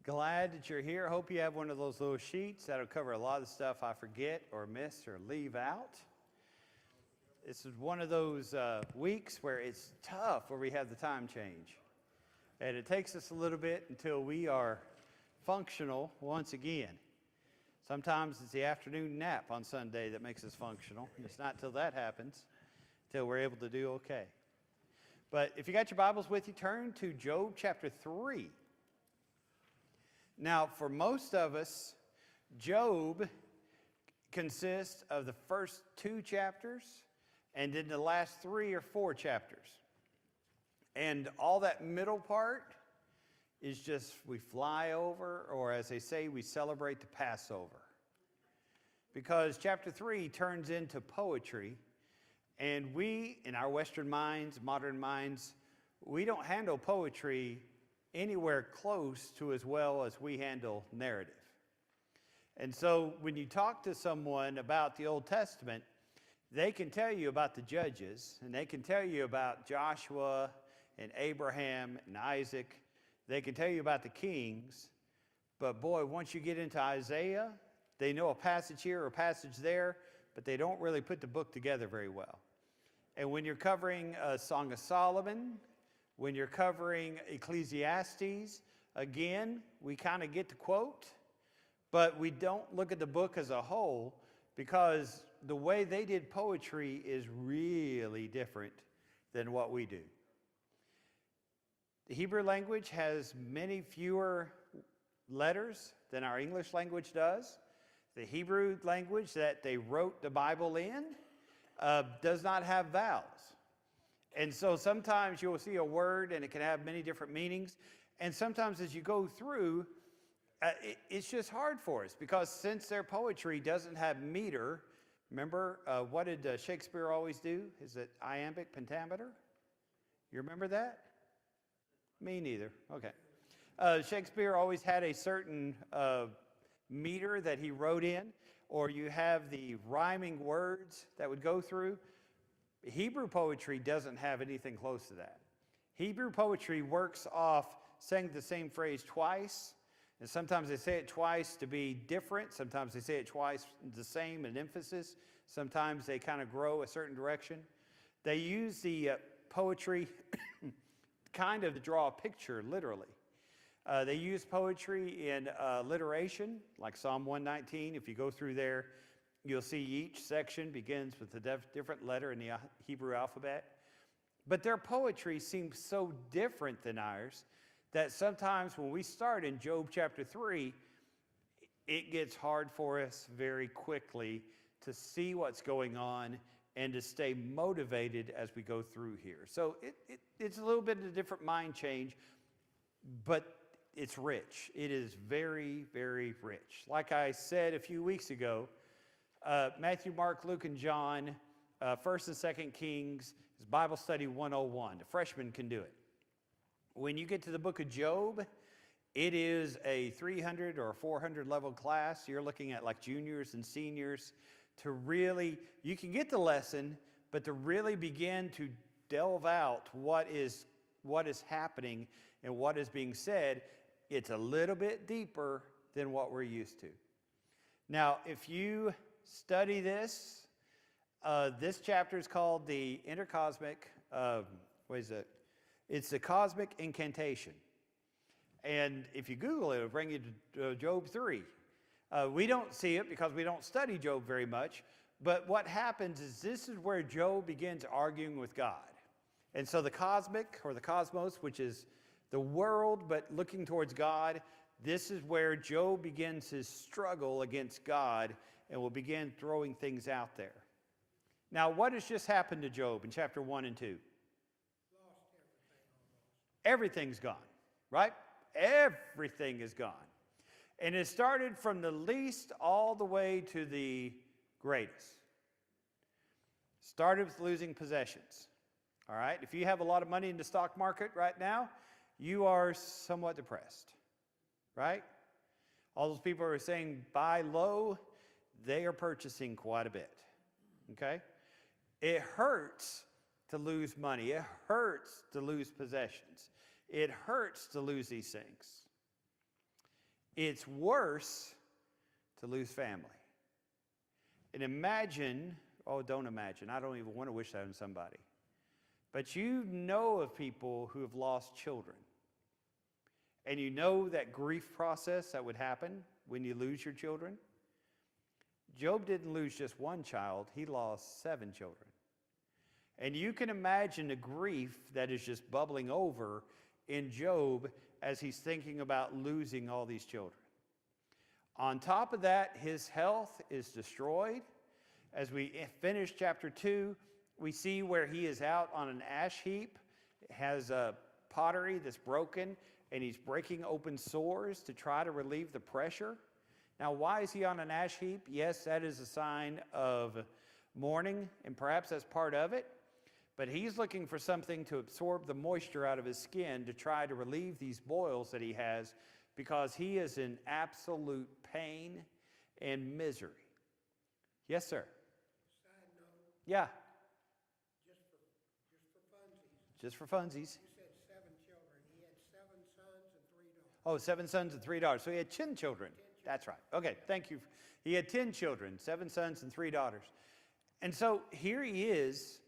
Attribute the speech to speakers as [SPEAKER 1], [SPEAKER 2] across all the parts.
[SPEAKER 1] Glad that you're here. Hope you have one of those little sheets that'll cover a lot of the stuff I forget or miss or leave out. This is one of those weeks where it's tough, where we have the time change. And it takes us a little bit until we are functional once again. Sometimes it's the afternoon nap on Sunday that makes us functional. It's not till that happens, till we're able to do okay. But if you got your Bibles with you, turn to Job chapter 3. Now, for most of us, Job consists of the first 2 chapters and then the last 3 or 4 chapters. And all that middle part is just we fly over, or as they say, we celebrate the Passover. Because chapter 3 turns into poetry, and we, in our Western minds, modern minds, we don't handle poetry anywhere close to as well as we handle narrative. And so when you talk to someone about the Old Testament, they can tell you about the judges, and they can tell you about Joshua and Abraham and Isaac. They can tell you about the kings, but boy, once you get into Isaiah, they know a passage here or a passage there, but they don't really put the book together very well. And when you're covering a Song of Solomon, when you're covering Ecclesiastes, again, we kind of get to quote, but we don't look at the book as a whole because the way they did poetry is really different than what we do. The Hebrew language has many fewer letters than our English language does. The Hebrew language that they wrote the Bible in does not have vowels. And so sometimes you'll see a word and it can have many different meanings. And sometimes as you go through, it's just hard for us because since their poetry doesn't have meter, remember what did Shakespeare always do? Is it iambic pentameter? You remember that? Me neither. Okay. Shakespeare always had a certain meter that he wrote in, or you have the rhyming words that would go through. Hebrew poetry doesn't have anything close to that. Hebrew poetry works off saying the same phrase twice, and sometimes they say it twice to be different. Sometimes they say it twice the same in emphasis. Sometimes they kind of grow a certain direction. They use the poetry kind of to draw a picture, literally. They use poetry in alliteration, like Psalm 119. If you go through there, you'll see each section begins with a different letter in the Hebrew alphabet. But their poetry seems so different than ours that sometimes when we start in Job chapter 3, it gets hard for us very quickly to see what's going on and to stay motivated as we go through here. So it's a little bit of a different mind change, but it's rich. It is very, very rich. Like I said a few weeks ago, Matthew, Mark, Luke, and John, 1st and 2nd Kings is Bible Study 101. The freshmen can do it. When you get to the book of Job, it is a 300 or 400 level class. You're looking at like juniors and seniors to really, you can get the lesson, but to really begin to delve out what is happening and what is being said, it's a little bit deeper than what we're used to. Now, if you study this, this chapter is called the intercosmic, It's the cosmic incantation. And if you Google it, it'll bring you to Job 3. We don't see it because we don't study Job very much, but what happens is this is where Job begins arguing with God. And so the cosmic, or the cosmos, which is the world but looking towards God, this is where Job begins his struggle against God and will begin throwing things out there. Now, what has just happened to Job in chapter 1 and 2? Everything's gone, right? Everything is gone. And it started from the least all the way to the greatest. Started with losing possessions, all right? If you have a lot of money in the stock market right now, you are somewhat depressed, right? All those people who are saying buy low, they are purchasing quite a bit, okay? It hurts to lose money. It hurts to lose possessions. It hurts to lose these things. It's worse to lose family. And imagine, oh, don't imagine. I don't even want to wish that on somebody. But you know of people who have lost children. And you know that grief process that would happen when you lose your children. Job didn't lose just one child, he lost 7 children. And you can imagine the grief that is just bubbling over in Job as he's thinking about losing all these children. On top of that, his health is destroyed. As we finish chapter 2, we see where he is out on an ash heap, has a pottery that's broken, and he's breaking open sores to try to relieve the pressure. Now, why is he on an ash heap? Yes, that is a sign of mourning, and perhaps that's part of it. But he's looking for something to absorb the moisture out of his skin to try to relieve these boils that he has, because he is in absolute pain and misery. Yes, sir?
[SPEAKER 2] Side note.
[SPEAKER 1] Yeah.
[SPEAKER 2] Just for funsies.
[SPEAKER 1] Just for funsies.
[SPEAKER 2] You said 7 children. He had 7 sons and 3 daughters.
[SPEAKER 1] Oh, 7 sons and 3 daughters. So he had 10 children. That's right. Okay, thank you. He had 10 children, 7 sons and 3 daughters. And so here he is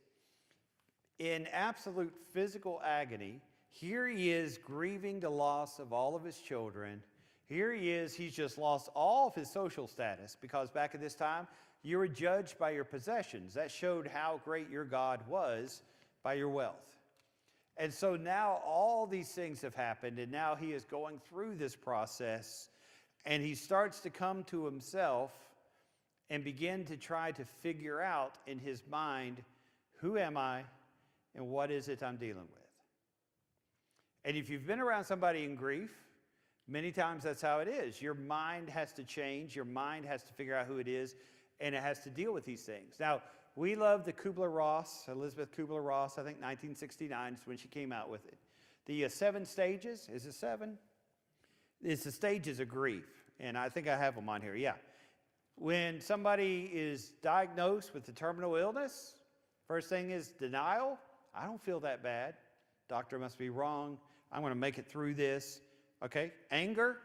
[SPEAKER 1] in absolute physical agony. Here he is grieving the loss of all of his children. Here he is, he's just lost all of his social status, because back at this time, you were judged by your possessions. That showed how great your God was by your wealth. And so now all these things have happened, and now he is going through this process, and he starts to come to himself and begin to try to figure out in his mind, who am I and what is it I'm dealing with? And if you've been around somebody in grief, many times that's how it is. Your mind has to change. Your mind has to figure out who it is, and it has to deal with these things. Now, we love the Kubler-Ross, Elizabeth Kubler-Ross, I think 1969 is when she came out with it. The 7 stages, is it 7? It's the stages of grief, and I think I have them on here, yeah. When somebody is diagnosed with a terminal illness, first thing is denial. I don't feel that bad. Doctor must be wrong. I'm going to make it through this. Okay, anger.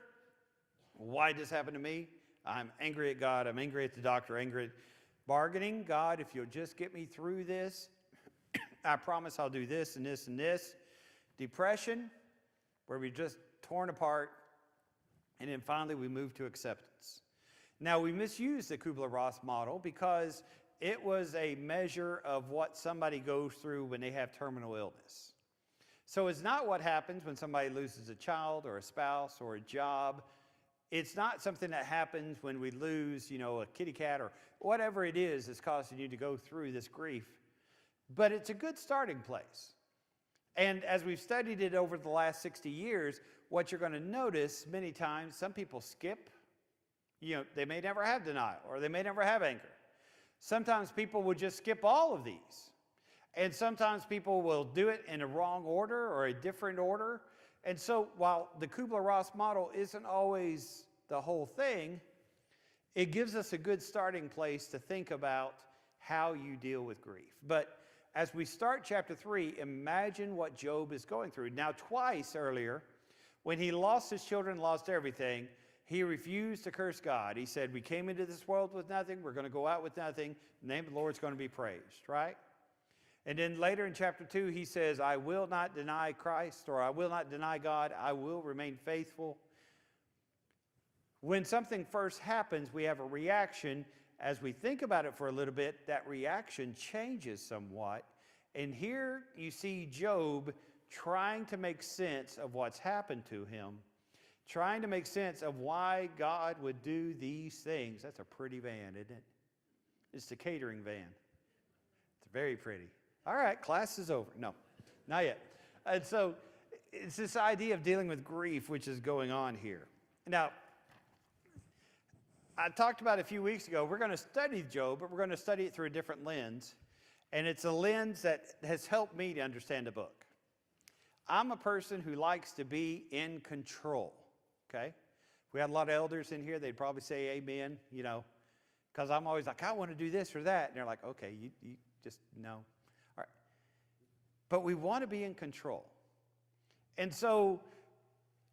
[SPEAKER 1] Why did this happen to me? I'm angry at God. I'm angry at the doctor. Angry at bargaining. God, if you'll just get me through this, I promise I'll do this and this and this. Depression, where we're just torn apart. And then finally, we move to acceptance. Now, we misuse the Kubler-Ross model because it was a measure of what somebody goes through when they have terminal illness. So it's not what happens when somebody loses a child or a spouse or a job. It's not something that happens when we lose, a kitty cat or whatever it is that's causing you to go through this grief. But it's a good starting place. And as we've studied it over the last 60 years, what you're going to notice many times, some people skip. They may never have denial, or they may never have anger. Sometimes people will just skip all of these. And sometimes people will do it in a wrong order or a different order. And so while the Kubler-Ross model isn't always the whole thing, it gives us a good starting place to think about how you deal with grief. But as we start chapter 3, imagine what Job is going through. Now, twice earlier, when he lost his children, lost everything, he refused to curse God. He said, we came into this world with nothing. We're going to go out with nothing. The name of the Lord is going to be praised, right? And then later in chapter 2, he says, I will not deny Christ, or I will not deny God. I will remain faithful. When something first happens, we have a reaction. As we think about it for a little bit, that reaction changes somewhat. And here you see Job trying to make sense of what's happened to him, trying to make sense of why God would do these things. That's a pretty van, isn't it? It's the catering van. It's very pretty. All right, class is over. No, not yet. And so it's this idea of dealing with grief which is going on here. Now, I talked about it a few weeks ago. We're going to study Job, but we're going to study it through a different lens. And it's a lens that has helped me to understand the book. I'm a person who likes to be in control, okay? If we had a lot of elders in here, they'd probably say amen, because I'm always like, I want to do this or that. And they're like, okay, you just, no. All right. But we want to be in control. And so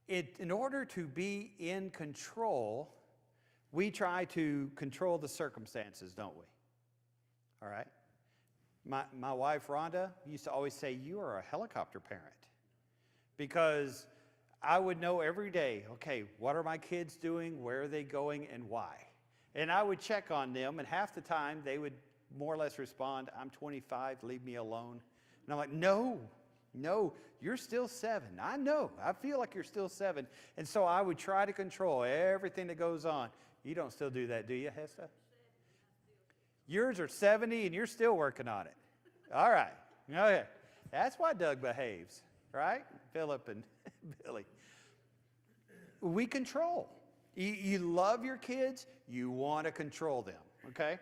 [SPEAKER 1] In order to be in control, we try to control the circumstances, don't we? All right? My wife, Rhonda, used to always say, you are a helicopter parent. Because I would know every day, okay, what are my kids doing, where are they going, and why? And I would check on them, and half the time they would more or less respond, I'm 25, leave me alone. And I'm like, no, you're still 7. I know, I feel like you're still 7. And so I would try to control everything that goes on. You don't still do that, do you, Hesta? Yours are 70 and you're still working on it. All right, okay. That's why Doug behaves, right? Philip and Billy. We control. You love your kids, you want to control them, okay?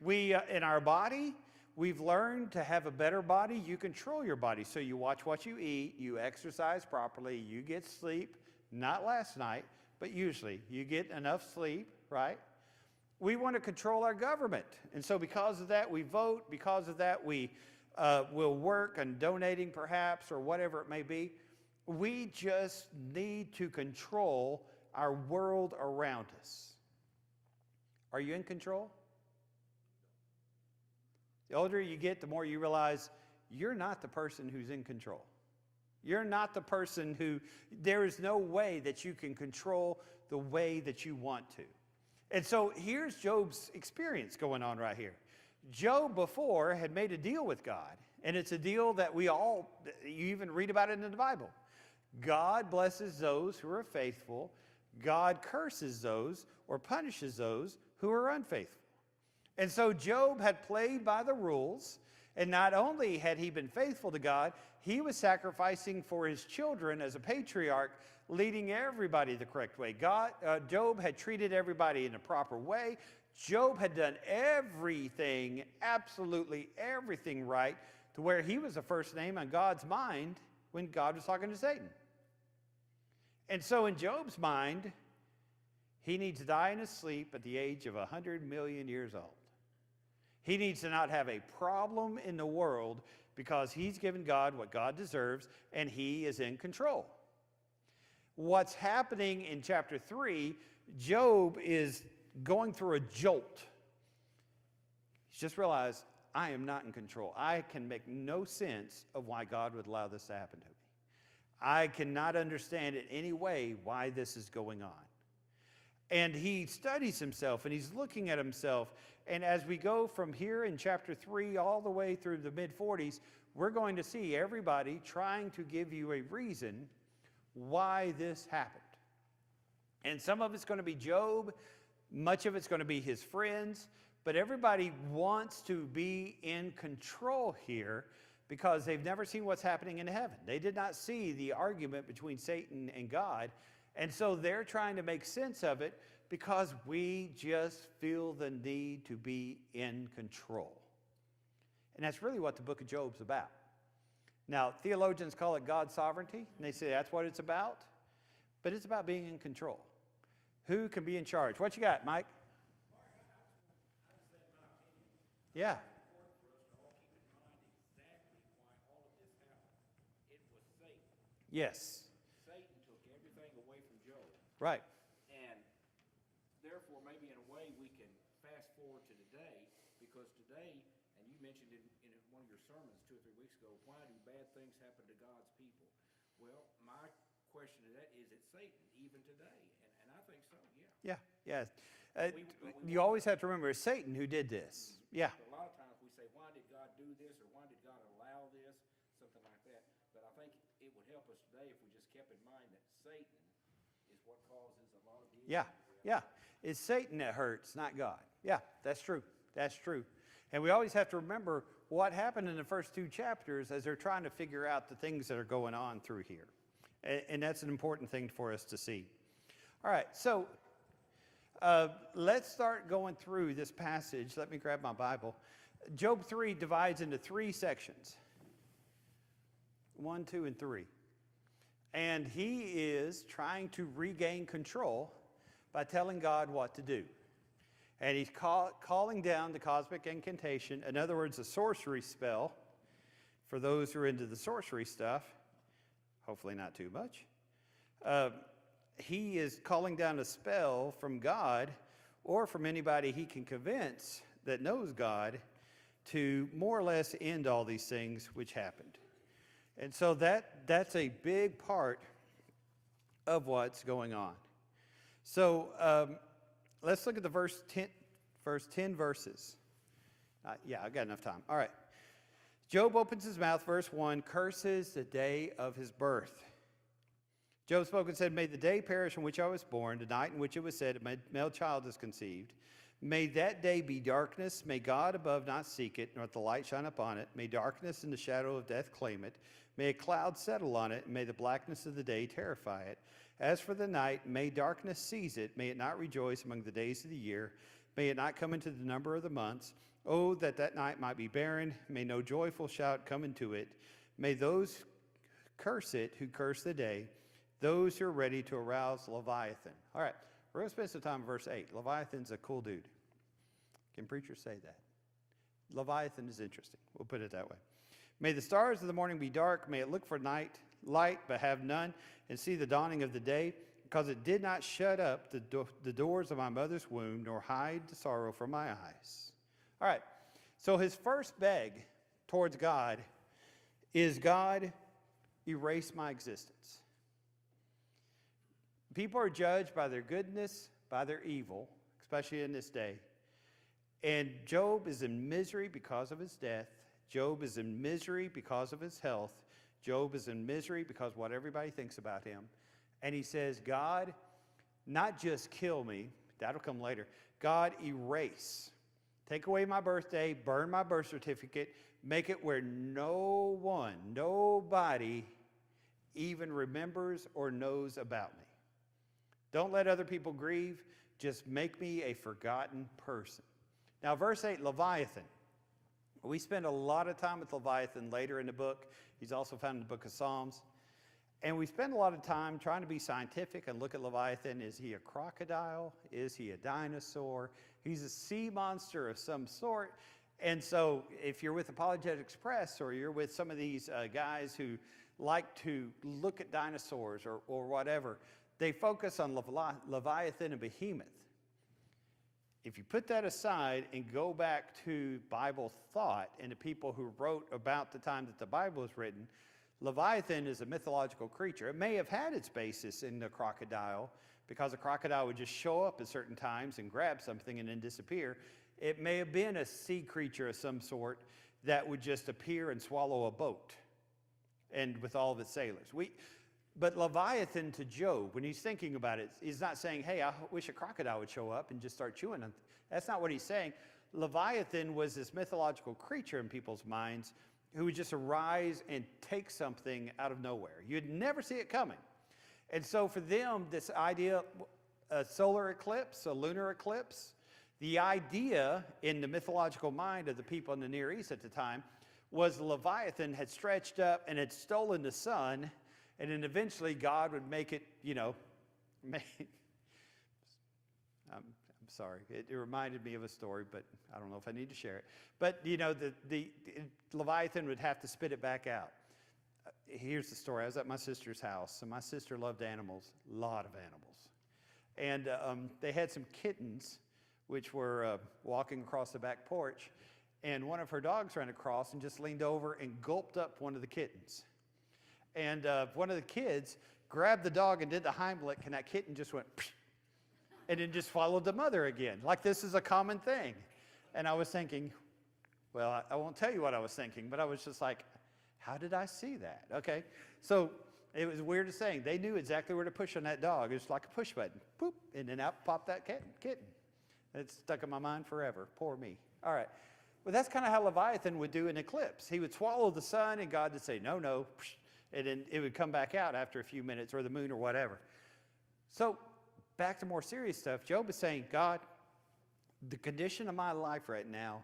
[SPEAKER 1] We, in our body, we've learned to have a better body. You control your body. So you watch what you eat, you exercise properly, you get sleep, not last night, but usually you get enough sleep, right? We want to control our government. And so because of that, we vote. Because of that, we will work on donating perhaps or whatever it may be. We just need to control our world around us. Are you in control? The older you get, the more you realize you're not the person who's in control. You're not the person who, there is no way that you can control the way that you want to. And so here's Job's experience going on right here. Job before had made a deal with God, and it's a deal that you even read about it in the Bible. God blesses those who are faithful. God curses those or punishes those who are unfaithful. And so Job had played by the rules, and not only had he been faithful to God, he was sacrificing for his children as a patriarch, leading everybody the correct way. Job had treated everybody in a proper way. Job had done everything, absolutely everything right, to where he was the first name on God's mind when God was talking to Satan. And so in Job's mind, he needs to die in his sleep at the age of 100 million years old. He needs to not have a problem in the world because he's given God what God deserves and he is in control. What's happening in chapter 3, Job is going through a jolt. He's just realized, I am not in control. I can make no sense of why God would allow this to happen to me. I cannot understand in any way why this is going on. And he studies himself and he's looking at himself. And as we go from here in chapter 3 all the way through the mid-40s, we're going to see everybody trying to give you a reason why this happened. And some of it's going to be Job, much of it's going to be his friends, but everybody wants to be in control here because they've never seen what's happening in heaven. They did not see the argument between Satan and God, and so they're trying to make sense of it because we just feel the need to be in control. And that's really what the book of Job's about. Now, theologians call it God's sovereignty, and they say that's what it's about, but it's about being in control. Who can be in charge? What you got, Mike? Yeah. Yes.
[SPEAKER 3] Satan took everything away from Job.
[SPEAKER 1] Right.
[SPEAKER 3] And therefore, maybe in a way, we can fast forward to today, because today, and you mentioned in one of your sermons 2 or 3 weeks ago, why do bad things happen to God's people? Well, my question to that is it Satan even today? And I think so, yeah.
[SPEAKER 1] Yeah. You always have to remember it's Satan who did this. Yeah.
[SPEAKER 3] But a lot of times we say, why did God do this, or why did God allow this, something like that. But I think it would help us today if we just kept in mind that Satan is what causes a lot of the issues.
[SPEAKER 1] Yeah. It's Satan that hurts, not God. Yeah, that's true. That's true. And we always have to remember what happened in the first 2 chapters as they're trying to figure out the things that are going on through here. And that's an important thing for us to see. All right, so let's start going through this passage. Let me grab my Bible. Job 3 divides into 3 sections. 1, 2, and 3. And he is trying to regain control by telling God what to do. And he's calling down the cosmic incantation, in other words, a sorcery spell, for those who are into the sorcery stuff, hopefully not too much. he is calling down a spell from God or from anybody he can convince that knows God to more or less end all these things which happened. And so that's a big part of what's going on. So let's look at the first 10 verses. Yeah, I've got enough time. All right. Job opens his mouth, verse 1, curses the day of his birth. Job spoke and said, may the day perish in which I was born, the night in which it was said, a male child is conceived. May that day be darkness. May God above not seek it, nor the light shine upon it. May darkness and the shadow of death claim it. May a cloud settle on it, and may the blackness of the day terrify it. As for the night, may darkness seize it. May it not rejoice among the days of the year. May it not come into the number of the months. Oh, that that night might be barren. May no joyful shout come into it. May those curse it who curse the day, those who are ready to arouse Leviathan. All right, we're going to spend some time in verse 8. Leviathan's a cool dude. Can preachers say that? Leviathan is interesting. We'll put it that way. May the stars of the morning be dark. May it look for light, but have none, and see the dawning of the day, because it did not shut up the doors of my mother's womb, nor hide the sorrow from my eyes. All right, so his first beg towards God is, God, erase my existence. People are judged by their goodness, by their evil, especially in this day. And Job is in misery because of his death. Job is in misery because of his health. Job is in misery because what everybody thinks about him. And he says, God, not just kill me, that'll come later. God, erase. Take away my birthday, burn my birth certificate, make it where nobody even remembers or knows about me. Don't let other people grieve. Just make me a forgotten person. Now, verse 8, Leviathan. We spend a lot of time with Leviathan later in the book. He's also found in the book of Psalms. And we spend a lot of time trying to be scientific and look at Leviathan. Is he a crocodile? Is he a dinosaur? He's a sea monster of some sort. And so if you're with Apologetics Press or you're with some of these guys who like to look at dinosaurs or whatever, they focus on Leviathan and Behemoth. If you put that aside and go back to Bible thought and the people who wrote about the time that the Bible was written, Leviathan is a mythological creature. It may have had its basis in the crocodile, because a crocodile would just show up at certain times and grab something and then disappear. It may have been a sea creature of some sort that would just appear and swallow a boat, and with all of its sailors. But Leviathan to Job, when he's thinking about it, he's not saying, hey, I wish a crocodile would show up and just start chewing on. That's not what he's saying. Leviathan was this mythological creature in people's minds who would just arise and take something out of nowhere. You'd never see it coming. And so for them, this idea, a solar eclipse, a lunar eclipse, the idea in the mythological mind of the people in the Near East at the time was Leviathan had stretched up and had stolen the sun, and then eventually God would make it, I'm sorry. It reminded me of a story, but I don't know if I need to share it. But, the Leviathan would have to spit it back out. Here's the story. I was at my sister's house, and my sister loved animals, a lot of animals. And they had some kittens, which were walking across the back porch, and one of her dogs ran across and just leaned over and gulped up one of the kittens. And one of the kids grabbed the dog and did the Heimlich, and that kitten just went, psh, and then just followed the mother again, like this is a common thing. And I was thinking, well, I won't tell you what I was thinking, but I was just like, how did I see that? Okay, so it was weird as saying. They knew exactly where to push on that dog. It was like a push button, boop, and then out popped that kitten. It's stuck in my mind forever. Poor me. All right. Well, that's kind of how Leviathan would do an eclipse. He would swallow the sun, and God would say, no, psh, and then it would come back out after a few minutes, or the moon, or whatever. So back to more serious stuff. Job is saying, God, the condition of my life right now,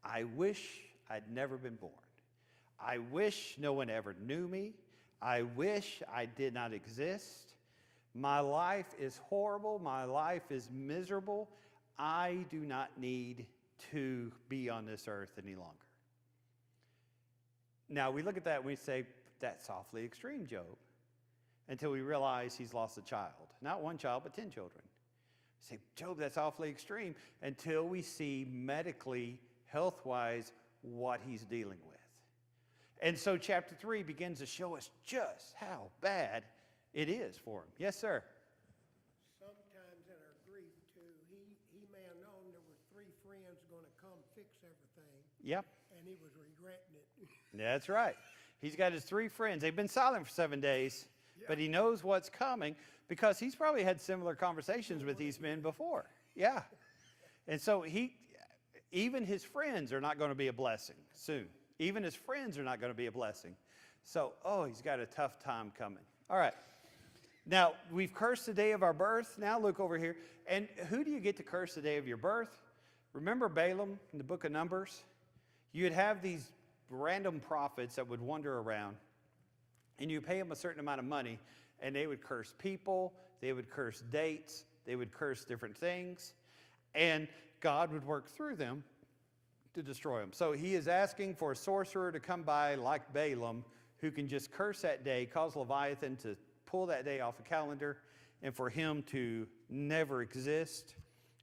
[SPEAKER 1] I wish I'd never been born. I wish no one ever knew me. I wish I did not exist. My life is horrible. My life is miserable. I do not need to be on this earth any longer. Now, we look at that and we say, that's awfully extreme, Job. until we realize he's lost a child. Not one child, but 10 children. You say, Job, that's awfully extreme, until we see medically, health-wise, what he's dealing with. And so chapter 3 begins to show us just how bad it is for him. Yes, sir?
[SPEAKER 2] Sometimes in our grief, too, he may have known there were 3 friends going to come fix everything,
[SPEAKER 1] Yep.
[SPEAKER 2] and he was regretting it.
[SPEAKER 1] That's right. He's got his 3 friends. They've been silent for 7 days, but he knows what's coming because he's probably had similar conversations with these men before. Yeah. And so even his friends are not going to be a blessing soon. Even his friends are not going to be a blessing. So, he's got a tough time coming. All right. Now, we've cursed the day of our birth. Now look over here. And who do you get to curse the day of your birth? Remember Balaam in the book of Numbers? You'd have these random prophets that would wander around, and you pay them a certain amount of money, and they would curse people, they would curse dates, they would curse different things, and God would work through them to destroy them. So he is asking for a sorcerer to come by like Balaam, who can just curse that day, cause Leviathan to pull that day off a calendar, and for him to never exist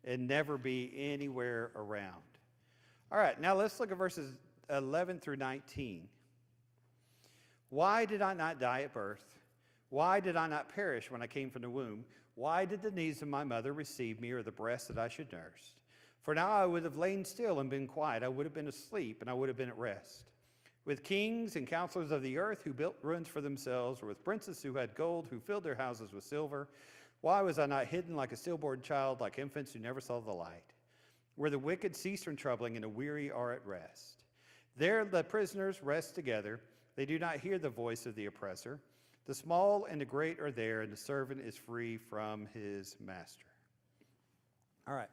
[SPEAKER 1] and never be anywhere around. All right, now let's look at verses 11 through 19. Why did I not die at birth? Why did I not perish when I came from the womb? Why did the knees of my mother receive me, or the breast that I should nurse? For now I would have lain still and been quiet. I would have been asleep, and I would have been at rest. With kings and counselors of the earth who built ruins for themselves, or with princes who had gold, who filled their houses with silver, why was I not hidden like a stillborn child, like infants who never saw the light? Where the wicked cease from troubling, and the weary are at rest. There the prisoners rest together. They do not hear the voice of the oppressor. The small and the great are there, and the servant is free from his master. All right.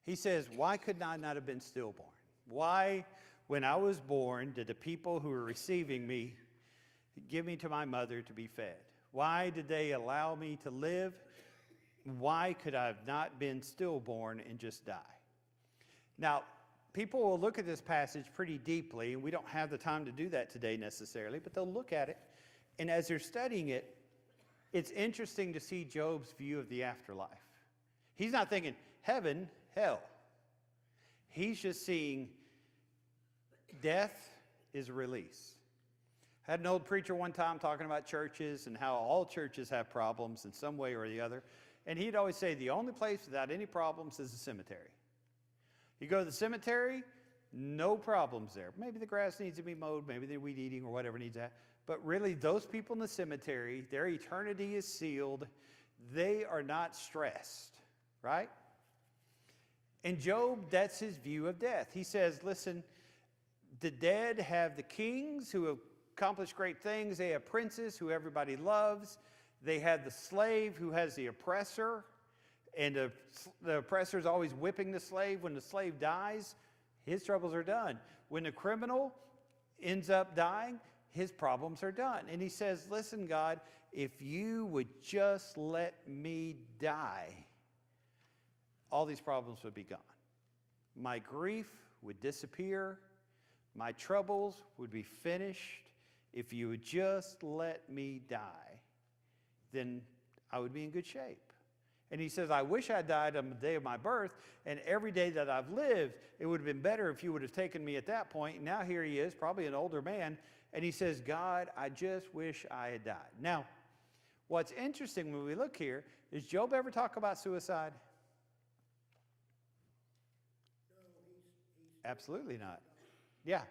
[SPEAKER 1] He says, why could I not have been stillborn? Why, when I was born, did the people who were receiving me give me to my mother to be fed? Why did they allow me to live? Why could I have not been stillborn and just die? Now, people will look at this passage pretty deeply, and we don't have the time to do that today necessarily, but they'll look at it. And as they're studying it, it's interesting to see Job's view of the afterlife. He's not thinking heaven, hell. He's just seeing death is a release. I had an old preacher one time talking about churches and how all churches have problems in some way or the other. And he'd always say the only place without any problems is the cemetery. You go to the cemetery, no problems there. Maybe the grass needs to be mowed, maybe the weed eating or whatever needs that. But really, those people in the cemetery, their eternity is sealed. They are not stressed, right? And Job, that's his view of death. He says, listen, the dead have the kings who have accomplished great things. They have princes who everybody loves. They have the slave who has the oppressor. And the oppressor is always whipping the slave. When the slave dies, his troubles are done. When the criminal ends up dying, his problems are done. And he says, listen, God, if you would just let me die, all these problems would be gone. My grief would disappear. My troubles would be finished. If you would just let me die, then I would be in good shape. And he says, I wish I died on the day of my birth, and every day that I've lived, it would have been better if you would have taken me at that point. And now here he is, probably an older man, and he says, God, I just wish I had died. Now, what's interesting when we look here, does Job ever talk about suicide?
[SPEAKER 2] No, he's
[SPEAKER 1] Absolutely not. Yeah.
[SPEAKER 2] so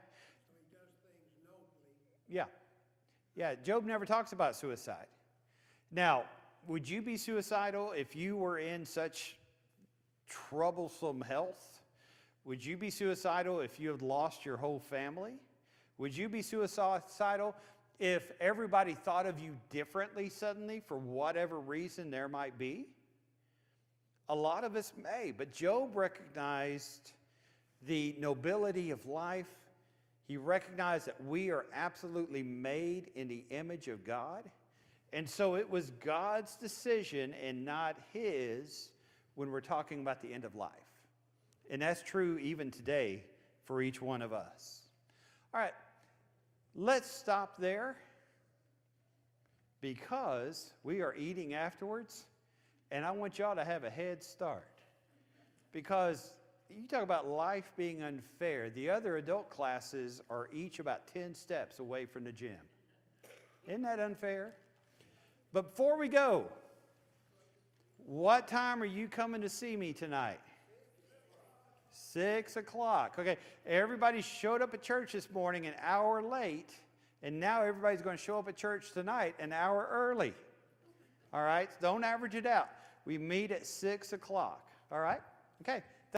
[SPEAKER 2] he does things nobly.
[SPEAKER 1] Yeah. Yeah, Job never talks about suicide. Now, would you be suicidal if you were in such troublesome health? Would you be suicidal if you had lost your whole family? Would you be suicidal if everybody thought of you differently suddenly for whatever reason there might be? A lot of us may, but Job recognized the nobility of life. He recognized that we are absolutely made in the image of God. And so it was God's decision and not his when we're talking about the end of life. And that's true even today for each one of us. All right, let's stop there. because we are eating afterwards, and I want y'all to have a head start. Because you talk about life being unfair. The other adult classes are each about 10 steps away from the gym. Isn't that unfair? But before we go, what time are you coming to see me tonight? 6 o'clock. Okay, everybody showed up at church this morning an hour late, and now everybody's going to show up at church tonight an hour early. All right, don't average it out. We meet at 6 o'clock. All right? Okay.